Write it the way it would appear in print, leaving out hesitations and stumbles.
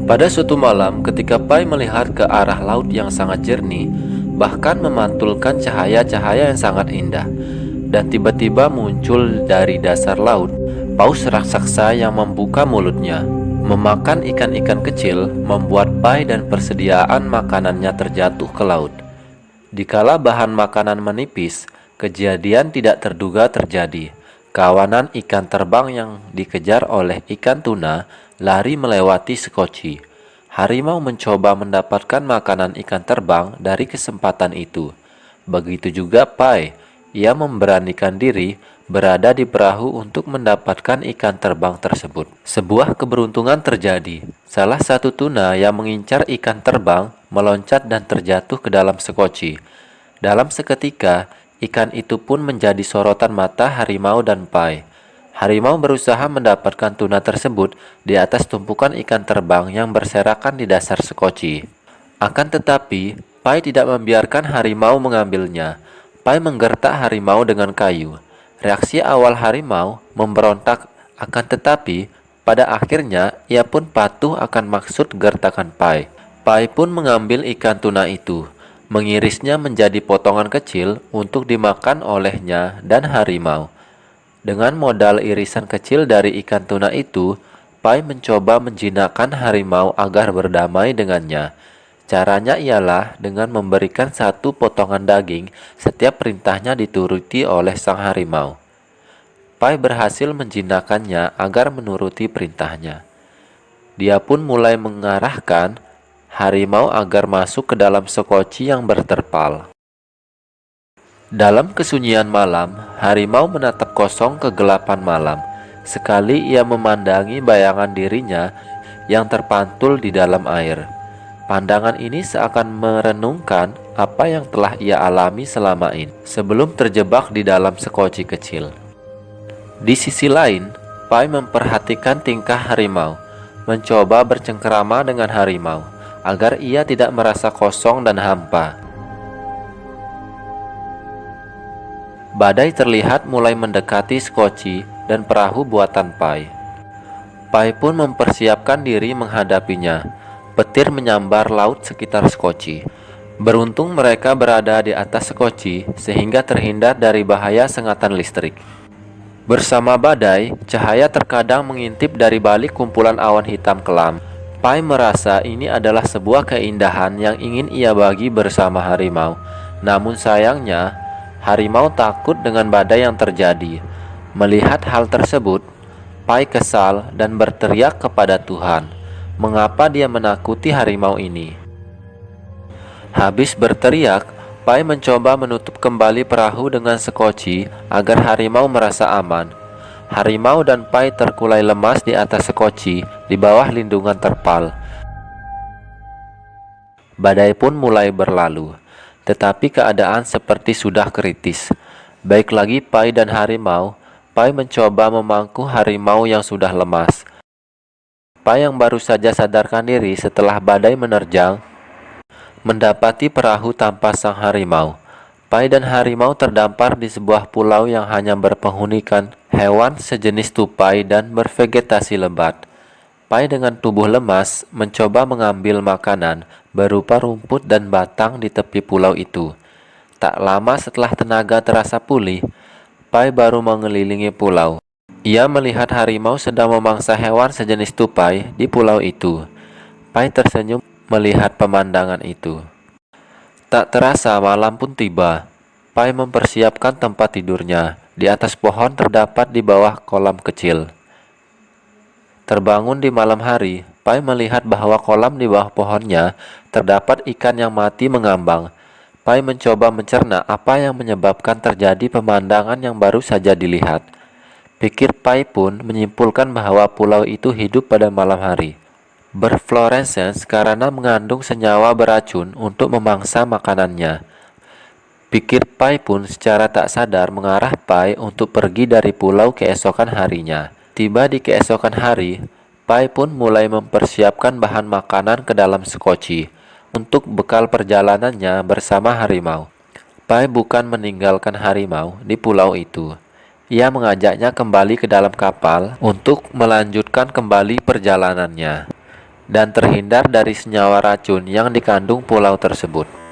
Pada suatu malam, ketika Pai melihat ke arah laut yang sangat jernih, bahkan memantulkan cahaya-cahaya yang sangat indah, dan tiba-tiba muncul dari dasar laut paus raksasa yang membuka mulutnya, memakan ikan-ikan kecil, membuat Pai dan persediaan makanannya terjatuh ke laut. Dikala bahan makanan menipis, kejadian tidak terduga terjadi. Kawanan ikan terbang yang dikejar oleh ikan tuna lari melewati sekoci. Harimau mencoba mendapatkan makanan ikan terbang dari kesempatan itu. Begitu juga Pai, ia memberanikan diri berada di perahu untuk mendapatkan ikan terbang tersebut. Sebuah keberuntungan terjadi. Salah satu tuna yang mengincar ikan terbang meloncat dan terjatuh ke dalam sekoci. Dalam seketika, ikan itu pun menjadi sorotan mata harimau dan Pai. Harimau berusaha mendapatkan tuna tersebut di atas tumpukan ikan terbang yang berserakan di dasar sekoci. Akan tetapi, Pai tidak membiarkan harimau mengambilnya. Pai menggertak harimau dengan kayu. Reaksi awal harimau memberontak, akan tetapi pada akhirnya ia pun patuh akan maksud gertakan Pai. Pai pun mengambil ikan tuna itu, mengirisnya menjadi potongan kecil untuk dimakan olehnya dan harimau. Dengan modal irisan kecil dari ikan tuna itu, Pai mencoba menjinakkan harimau agar berdamai dengannya. Caranya ialah dengan memberikan satu potongan daging setiap perintahnya dituruti oleh sang harimau. Pai berhasil menjinakkannya agar menuruti perintahnya. Dia pun mulai mengarahkan harimau agar masuk ke dalam sekoci yang berterpal. Dalam kesunyian malam, harimau menatap kosong kegelapan malam. Sekali ia memandangi bayangan dirinya yang terpantul di dalam air. Pandangan ini seakan merenungkan apa yang telah ia alami selama ini sebelum terjebak di dalam sekoci kecil. Di sisi lain, Pai memperhatikan tingkah harimau, mencoba bercengkerama dengan harimau agar ia tidak merasa kosong dan hampa. Badai terlihat mulai mendekati sekoci dan perahu buatan Pai. Pai pun mempersiapkan diri menghadapinya. Petir menyambar laut sekitar sekoci. Beruntung mereka berada di atas sekoci sehingga terhindar dari bahaya sengatan listrik. Bersama badai, cahaya terkadang mengintip dari balik kumpulan awan hitam kelam. Pai merasa ini adalah sebuah keindahan yang ingin ia bagi bersama harimau. Namun sayangnya, harimau takut dengan badai yang terjadi. Melihat hal tersebut, Pai kesal dan berteriak kepada Tuhan, mengapa dia menakuti harimau ini. Habis berteriak, Pai mencoba menutup kembali perahu dengan sekoci agar harimau merasa aman. Harimau dan Pai terkulai lemas di atas sekoci di bawah lindungan terpal. Badai pun mulai berlalu. Tetapi keadaan seperti sudah kritis. Baik lagi Pai dan harimau, Pai mencoba memangku harimau yang sudah lemas. Pai yang baru saja sadarkan diri setelah badai menerjang, mendapati perahu tanpa sang harimau. Pai dan harimau terdampar di sebuah pulau yang hanya berpenghunikan hewan sejenis tupai dan bervegetasi lebat. Pai dengan tubuh lemas mencoba mengambil makanan berupa rumput dan batang di tepi pulau itu. Tak lama setelah tenaga terasa pulih, Pai baru mengelilingi pulau. Ia melihat harimau sedang memangsa hewan sejenis tupai di pulau itu. Pai tersenyum melihat pemandangan itu. Tak terasa malam pun tiba. Pai mempersiapkan tempat tidurnya. Di atas pohon terdapat di bawah kolam kecil. Terbangun di malam hari, Pai melihat bahwa kolam di bawah pohonnya terdapat ikan yang mati mengambang. Pai mencoba mencerna apa yang menyebabkan terjadi pemandangan yang baru saja dilihat. Pikir Pai pun menyimpulkan bahwa pulau itu hidup pada malam hari, berfluoresens karena mengandung senyawa beracun untuk memangsa makanannya. Pikir Pai pun secara tak sadar mengarah Pai untuk pergi dari pulau keesokan harinya. Tiba di keesokan hari, Pai pun mulai mempersiapkan bahan makanan ke dalam sekoci untuk bekal perjalanannya bersama harimau. Pai bukan meninggalkan harimau di pulau itu. Ia mengajaknya kembali ke dalam kapal untuk melanjutkan kembali perjalanannya. dan terhindar dari senyawa racun yang dikandung pulau tersebut.